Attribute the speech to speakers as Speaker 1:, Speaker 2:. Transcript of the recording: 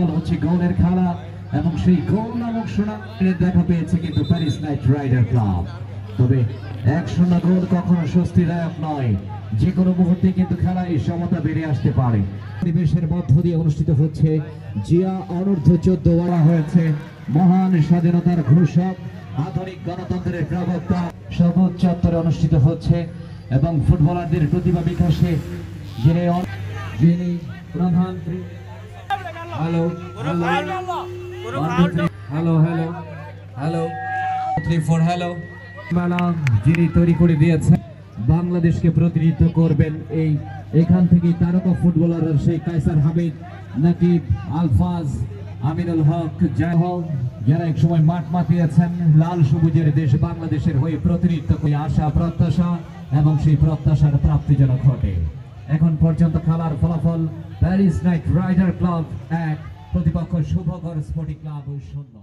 Speaker 1: Football হচ্ছে গোলের খেলা এবং সেই গোল নামক সুনামের দেখা পেয়েছে কিন্তু প্যারিস নাইট রাইডার ক্লাব। তবে 1-0 গোল কখনো স্বস্তিদায়ক নয়, যে কোনো মুহূর্তে কিন্তু খেলায় সমতা বেড়ে আসতে পারে। পরিবেশের মধ্য দিয়ে অনুষ্ঠিত হচ্ছে জিয়া অনূর্ধ্ব 14 বলা হয়েছে মহান স্বাধীনতার ঘোষক, আধুনিক গণতন্ত্রের প্রবক্তা। সবুজ চত্বরে অনুষ্ঠিত হচ্ছে এবং ফুটবলারদের প্রতিভা বিকাশে যিনি প্রধান hello hello hello hello 3-4 hello যিনি তৈরি করে দিয়েছেন বাংলাদেশকে প্রতিনিধিত্ব করবেন। এখান থেকে তারকা ফুটবলার সেই কায়সার হামিদ, নাকিব, আলফাজ, আমিনুল হক, জয় হোক, যারা এক সময় মাঠ মাতিয়েছেন লাল সবুজের দেশ বাংলাদেশের হয়ে প্রতিনিধিত্ব করে আশা প্রত্যাশা এবং সেই প্রত্যাশার প্রাপ্তি যেন ঘটে। এখন পর্যন্ত খেলার ফলাফল প্যারিস নাইট রাইডার ক্লাব 1, প্রতিপক্ষ শুভগড় স্পোর্টিং ক্লাব 0।